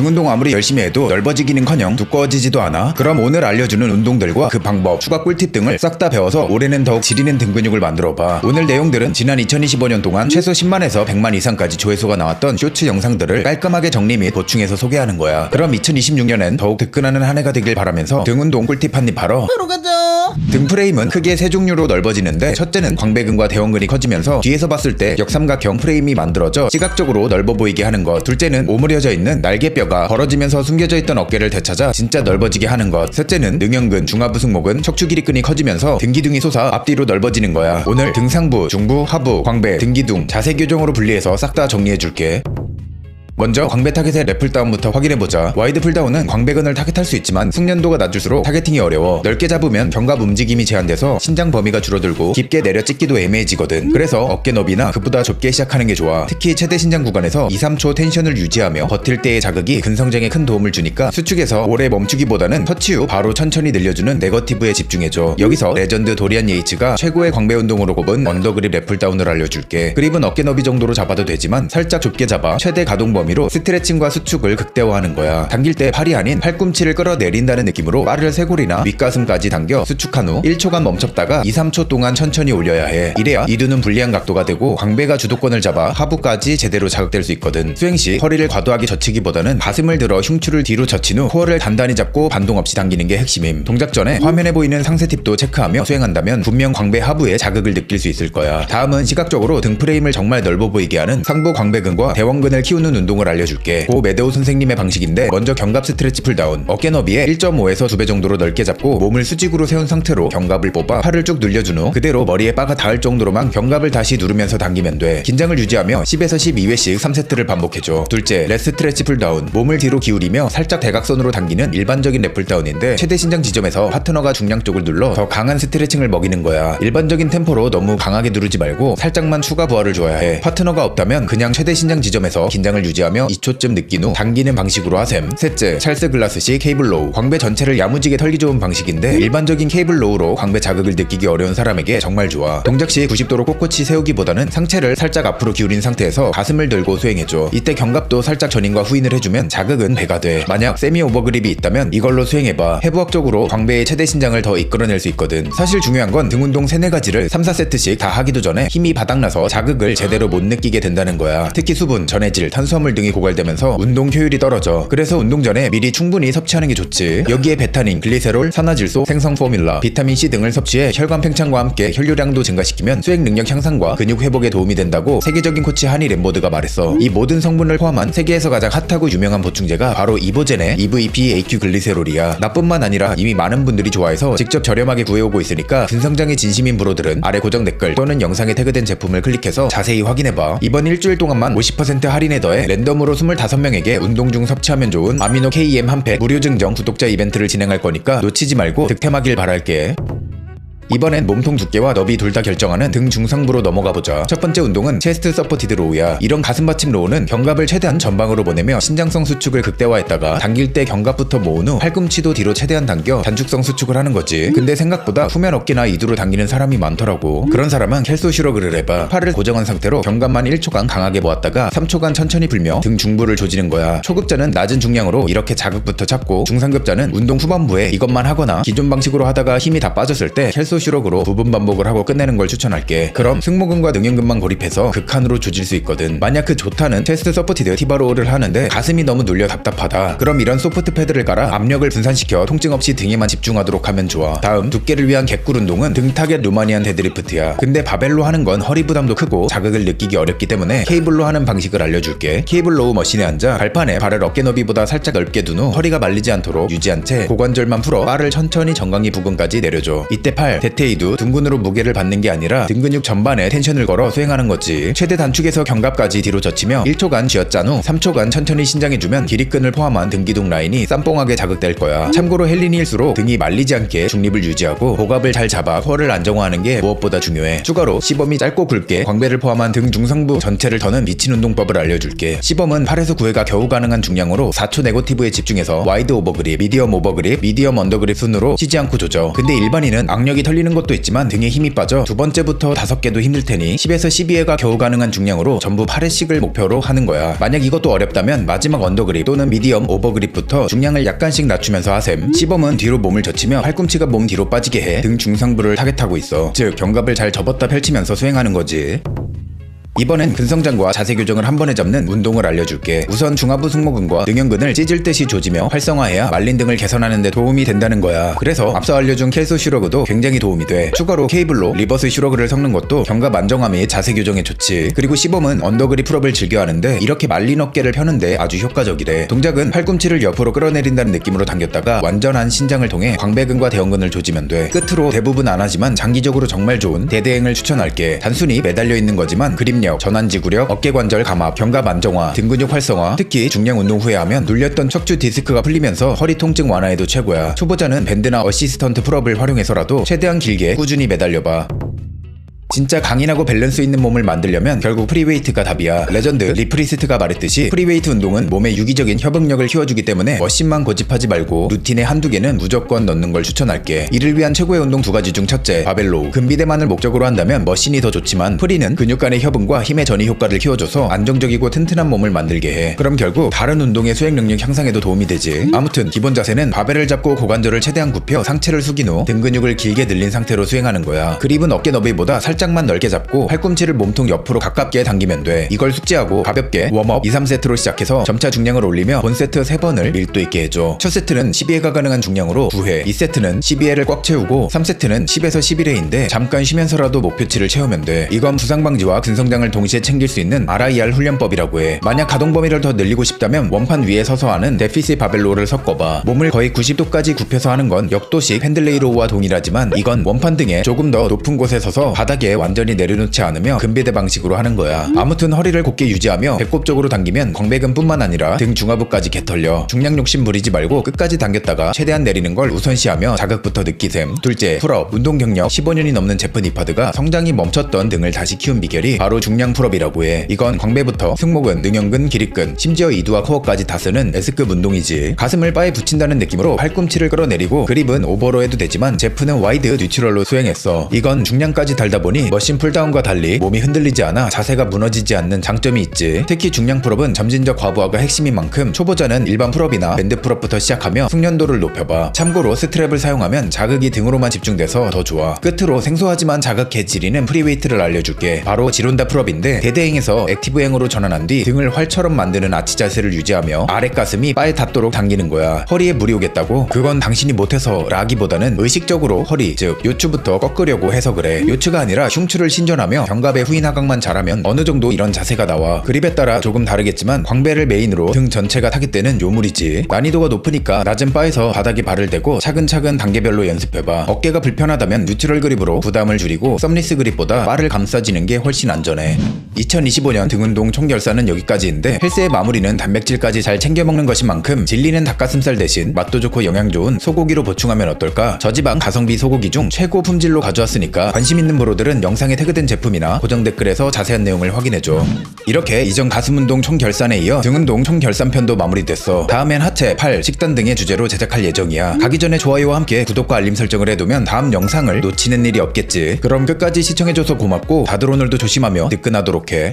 등 운동 아무리 열심히 해도 넓어지기는커녕 두꺼워지지도 않아. 그럼 오늘 알려주는 운동들과 그 방법, 추가 꿀팁 등을 싹 다 배워서 올해는 더욱 지리는 등 근육을 만들어봐. 오늘 내용들은 지난 2025년 동안 최소 10만에서 100만 이상까지 조회수가 나왔던 쇼츠 영상들을 깔끔하게 정리 및 보충해서 소개하는 거야. 그럼 2026년엔 더욱 득근하는 한 해가 되길 바라면서 등 운동 꿀팁 한입 바로 바로 가자. 등 프레임은 크게 세 종류로 넓어지는데, 첫째는 광배근과 대원근이 커지면서 뒤에서 봤을 때 역삼각형 프레임이 만들어져 시각적으로 넓어 보이게 하는 것. 둘째는 오므려져 있는 날개뼈가 벌어지면서 숨겨져 있던 어깨를 되찾아 진짜 넓어지게 하는 것. 셋째는 능형근, 중하부승모근, 척추기립근이 커지면서 등기둥이 솟아 앞뒤로 넓어지는 거야. 오늘 등 상부, 중부, 하부, 광배, 등기둥 자세 교정으로 분리해서 싹 다 정리해줄게. 먼저 광배 타겟의 랩 풀다운부터 확인해보자. 와이드 풀다운은 광배근을 타겟할 수 있지만 숙련도가 낮을수록 타겟팅이 어려워. 넓게 잡으면 견갑 움직임이 제한돼서 신장 범위가 줄어들고 깊게 내려 찍기도 애매해지거든. 그래서 어깨 너비나 그보다 좁게 시작하는 게 좋아. 특히 최대 신장 구간에서 2-3초 텐션을 유지하며 버틸 때의 자극이 근성장에 큰 도움을 주니까 수축에서 오래 멈추기보다는 터치 후 바로 천천히 늘려주는 네거티브에 집중해줘. 여기서 레전드 도리안 예이츠가 최고의 광배 운동으로 꼽은 언더그립 랩 풀다운을 알려줄게. 그립은 어깨 너비 정도로 잡아도 되지만 살짝 좁게 잡아 최대 가동 범위 로 스트레칭과 수축을 극대화하는 거야. 당길 때 팔이 아닌 팔꿈치를 끌어내린다는 느낌으로 빠를 쇄골이나 윗가슴까지 당겨 수축한 후 1초간 멈췄다가 2-3초 동안 천천히 올려야 해. 이래야 이두는 불리한 각도가 되고 광배가 주도권을 잡아 하부까지 제대로 자극될 수 있거든. 수행 시 허리를 과도하게 젖히기보다는 가슴을 들어 흉추를 뒤로 젖힌 후 코어를 단단히 잡고 반동 없이 당기는 게 핵심임. 동작 전에 화면에 보이는 상세 팁도 체크하며 수행한다면 분명 광배 하부에 자극을 느낄 수 있을 거야. 다음은 시각적으로 등 프레임을 정말 넓어 보이게 하는 상부 광배근과 대원근을 키우는 운동을 알려줄게. 고 메데오 선생님의 방식인데, 먼저 견갑 스트레치 풀다운. 어깨 너비에 1.5에서 2배 정도로 넓게 잡고 몸을 수직으로 세운 상태로 견갑을 뽑아 팔을 쭉 늘려준 후 그대로 머리에 바가 닿을 정도로만 견갑을 다시 누르면서 당기면 돼. 긴장을 유지하며 10에서 12회씩 3세트를 반복해줘. 둘째, 렛 스트레치 풀다운. 몸을 뒤로 기울이며 살짝 대각선으로 당기는 일반적인 랩 풀다운인데, 최대 신장 지점에서 파트너가 중량 쪽을 눌러 더 강한 스트레칭을 먹이는 거야. 일반적인 템포로 너무 강하게 누르지 말고 살짝만 추가 부하를 줘야 해. 파트너가 없다면 그냥 최대 신장 지점에서 긴장을 유지하며 2초쯤 느낀 후 당기는 방식으로 하셈. 셋째, 찰스 글라스식 케이블 로우. 광배 전체를 야무지게 털기 좋은 방식인데, 일반적인 케이블 로우로 광배 자극을 느끼기 어려운 사람에게 정말 좋아. 동작 시 90도로 꼿꼿이 세우기보다는 상체를 살짝 앞으로 기울인 상태에서 가슴을 들고 수행해줘. 이때 견갑도 살짝 전인과 후인을 해주면 자극은 배가 돼. 만약 세미 오버그립이 있다면 이걸로 수행해봐. 해부학적으로 광배의 최대 신장을 더 이끌어낼 수 있거든. 사실 중요한 건 등 운동 3-4가지를 3-4세트씩 다 하기도 전에 힘이 바닥나서 자극을 제대로 못 느끼게 된다는 거야. 특히 수분, 전해질, 탄수화물 등이 고갈되면서 운동 효율이 떨어져. 그래서 운동 전에 미리 충분히 섭취하는 게 좋지. 여기에 베타닌, 글리세롤, 산화질소, 생성 포뮬라, 비타민C 등을 섭취해 혈관 팽창과 함께 혈류량도 증가시키면 수행 능력 향상과 근육 회복에 도움이 된다고 세계적인 코치 하니 램보드가 말했어. 이 모든 성분을 포함한 세계에서 가장 핫하고 유명한 보충제가 바로 이보젠의 EVP AQ 글리세롤이야. 나뿐만 아니라 이미 많은 분들이 좋아해서 직접 저렴하게 구해오고 있으니까 근성장에 진심인 브로들은 아래 고정 댓글 또는 영상에 태그된 제품을 클릭해서 자세히 확인해봐. 이번 일주일 동안만 50% 할인에 더해 랜덤으로 25명에게 운동 중 섭취하면 좋은 아미노 KM 한 팩 무료 증정 구독자 이벤트를 진행할 거니까 놓치지 말고 득템하길 바랄게. 이번엔 몸통 두께와 너비 둘 다 결정하는 등 중상부로 넘어가보자. 첫 번째 운동은 체스트 서포티드 로우야. 이런 가슴 받침 로우는 견갑을 최대한 전방으로 보내며 신장성 수축을 극대화했다가 당길 때 견갑부터 모은 후 팔꿈치도 뒤로 최대한 당겨 단축성 수축을 하는 거지. 근데 생각보다 후면 어깨나 이두로 당기는 사람이 많더라고. 그런 사람은 켈소 슈러그를 해봐. 팔을 고정한 상태로 견갑만 1초간 강하게 모았다가 3초간 천천히 풀며 등 중부를 조지는 거야. 초급자는 낮은 중량으로 이렇게 자극부터 잡고, 중상급자는 운동 후반부에 이것만 하거나 기존 방식으로 하다가 힘이 다 빠졌을 때 켈소 슈러그로 부분 반복을 하고 끝내는 걸 추천할게. 그럼 승모근과 능형근만 고립해서 극한으로 조질 수 있거든. 만약 그 좋다는 체스트 서포티드 티바로우를 하는데 가슴이 너무 눌려 답답하다. 그럼 이런 소프트 패드를 깔아 압력을 분산시켜 통증 없이 등에만 집중하도록 하면 좋아. 다음, 두께를 위한 갯굴 운동은 등 타겟 루마니안 데드리프트야. 근데 바벨로 하는 건 허리 부담도 크고 자극을 느끼기 어렵기 때문에 케이블로 하는 방식을 알려줄게. 케이블 로우 머신에 앉아 발판에 발을 어깨 너비보다 살짝 넓게 둔 후 허리가 말리지 않도록 유지한 채 고관절만 풀어 바를 천천히 정강이 부근까지 내려줘. 이때 팔, 대퇴이두, 둥근으로 무게를 받는 게 아니라 등 근육 전반에 텐션을 걸어 수행하는 거지. 최대 단축에서 견갑까지 뒤로 젖히며 1초간 쥐어짠 후 3초간 천천히 신장해주면 기립근을 포함한 등기둥 라인이 쌈뽕하게 자극될 거야. 참고로 헬린일수록 등이 말리지 않게 중립을 유지하고 복압을 잘 잡아 코어를 안정화하는 게 무엇보다 중요해. 추가로 시범이 짧고 굵게 광배를 포함한 등 중상부 전체를 터는 미친 운동법을 알려줄게. 시범은 8에서 9회가 겨우 가능한 중량으로 4초 네거티브에 집중해서 와이드 오버그립, 미디엄 오버그립, 미디엄 언더그립 순으로 쉬지 않고 조져. 근데 일반인은 악력이 털리는 것도 있지만 등에 힘이 빠져 두 번째부터 5개도 힘들 테니 10에서 12회가 겨우 가능한 중량으로 전부 8회씩을 목표로 하는 거야. 만약 이것도 어렵다면 마지막 언더그립 또는 미디엄 오버그립부터 중량을 약간씩 낮추면서 하셈. 시범은 뒤로 몸을 젖히며 팔꿈치가 몸 뒤로 빠지게 해 등 중상부를 타겟하고 있어. 즉 견갑을 잘 접었다 펼치면서 수행하는 거지. 이번엔 근성장과 자세 교정을 한 번에 잡는 운동을 알려줄게. 우선 중하부 승모근과 능형근을 찢을 듯이 조지며 활성화해야 말린 등을 개선하는 데 도움이 된다는 거야. 그래서 앞서 알려준 켈소 슈러그도 굉장히 도움이 돼. 추가로 케이블로 리버스 슈러그를 섞는 것도 견갑 안정화 및 자세 교정에 좋지. 그리고 시범은 언더그립 풀업을 즐겨 하는데 이렇게 말린 어깨를 펴는데 아주 효과적이래. 동작은 팔꿈치를 옆으로 끌어내린다는 느낌으로 당겼다가 완전한 신장을 통해 광배근과 대형근을 조지면 돼. 끝으로 대부분 안 하지만 장기적으로 정말 좋은 대대행을 추천할게. 단순히 매달려 있는 거지만 그립력, 전완지구력, 어깨관절 감압, 견갑 안정화, 등 근육 활성화, 특히 중량 운동 후에 하면 눌렸던 척추 디스크가 풀리면서 허리 통증 완화에도 최고야. 초보자는 밴드나 어시스턴트 풀업을 활용해서라도 최대한 길게 꾸준히 매달려봐. 진짜 강인하고 밸런스 있는 몸을 만들려면 결국 프리웨이트가 답이야. 레전드 리프리스트가 말했듯이 프리웨이트 운동은 몸의 유기적인 협응력을 키워주기 때문에 머신만 고집하지 말고 루틴에 한두 개는 무조건 넣는 걸 추천할게. 이를 위한 최고의 운동 2가지 중 첫째, 바벨로우. 근비대만을 목적으로 한다면 머신이 더 좋지만 프리는 근육 간의 협응과 힘의 전이 효과를 키워줘서 안정적이고 튼튼한 몸을 만들게 해. 그럼 결국 다른 운동의 수행 능력 향상에도 도움이 되지. 아무튼 기본 자세는 바벨을 잡고 고관절을 최대한 굽혀 상체를 숙인 후 등 근육을 길게 늘린 상태로 수행하는 거야. 그립은 어깨 너비보다 살짝만 넓게 잡고 팔꿈치를 몸통 옆으로 가깝게 당기면 돼. 이걸 숙지하고 가볍게 웜업 2-3세트로 시작해서 점차 중량을 올리며 본 세트 3번을 밀도 있게 해줘. 첫 세트는 12회가 가능한 중량으로 9회, 2세트는 12회를 꽉 채우고 3세트는 10에서 11회인데 잠깐 쉬면서라도 목표치를 채우면 돼. 이건 부상 방지와 근성장을 동시에 챙길 수 있는 RIR 훈련법이라고 해. 만약 가동 범위를 더 늘리고 싶다면 원판 위에 서서 하는 데피시 바벨로우를 섞어봐. 몸을 거의 90도까지 굽혀서 하는 건 역도식 펜들레이 로우와 동일하지만 이건 원판 등에 조금 더 높은 곳에 서서 바닥에 완전히 내려놓지 않으며 근비대 방식으로 하는 거야. 아무튼 허리를 곧게 유지하며 배꼽 쪽으로 당기면 광배근뿐만 아니라 등 중하부까지 개털려. 중량 욕심 부리지 말고 끝까지 당겼다가 최대한 내리는 걸 우선시하며 자극부터 느끼셈. 둘째, 풀업. 운동 경력 15년이 넘는 제프 니파드가 성장이 멈췄던 등을 다시 키운 비결이 바로 중량 풀업이라고 해. 이건 광배부터 승모근, 능형근, 기립근, 심지어 이두와 코어까지 다 쓰는 S급 운동이지. 가슴을 바에 붙인다는 느낌으로 팔꿈치를 끌어내리고 그립은 오버로 해도 되지만 제프는 와이드 뉴트럴로 수행했어. 이건 중량까지 달다 보니 머신 풀다운과 달리 몸이 흔들리지 않아 자세가 무너지지 않는 장점이 있지. 특히 중량 풀업은 점진적 과부하가 핵심인 만큼 초보자는 일반 풀업이나 밴드 풀업부터 시작하며 숙련도를 높여봐. 참고로 스트랩을 사용하면 자극이 등으로만 집중돼서 더 좋아. 끝으로 생소하지만 자극해 지리는 프리웨이트를 알려줄게. 바로 지론다 풀업인데 대대행에서 액티브행으로 전환한 뒤 등을 활처럼 만드는 아치 자세를 유지하며 아래 가슴이 바에 닿도록 당기는 거야. 허리에 무리 오겠다고? 그건 당신이 못해서 라기보다는 의식적으로 허리, 즉 요추부터 꺾으려고 해서 그래. 요추가 아니라 흉추를 신전하며 견갑의 후인 하강만 잘하면 어느 정도 이런 자세가 나와. 그립에 따라 조금 다르겠지만 광배를 메인으로 등 전체가 타깃되는 요물이지. 난이도가 높으니까 낮은 바에서 바닥에 발을 대고 차근차근 단계별로 연습해봐. 어깨가 불편하다면 뉴트럴 그립으로 부담을 줄이고 썸리스 그립보다 바를 감싸지는 게 훨씬 안전해. 2025년 등운동 총결산은 여기까지인데 헬스의 마무리는 단백질까지 잘 챙겨 먹는 것인 만큼 질리는 닭가슴살 대신 맛도 좋고 영양 좋은 소고기로 보충하면 어떨까? 저지방 가성비 소고기 중 최고 품질로 가져왔으니까 관심 있는 브로들은 영상에 태그된 제품이나 고정 댓글에서 자세한 내용을 확인해줘. 이렇게 이전 가슴 운동 총결산에 이어 등 운동 총결산편도 마무리됐어. 다음엔 하체, 팔, 식단 등의 주제로 제작할 예정이야. 가기 전에 좋아요와 함께 구독과 알림 설정을 해두면 다음 영상을 놓치는 일이 없겠지. 그럼 끝까지 시청해줘서 고맙고 다들 오늘도 조심하며 늦끈하도록 해.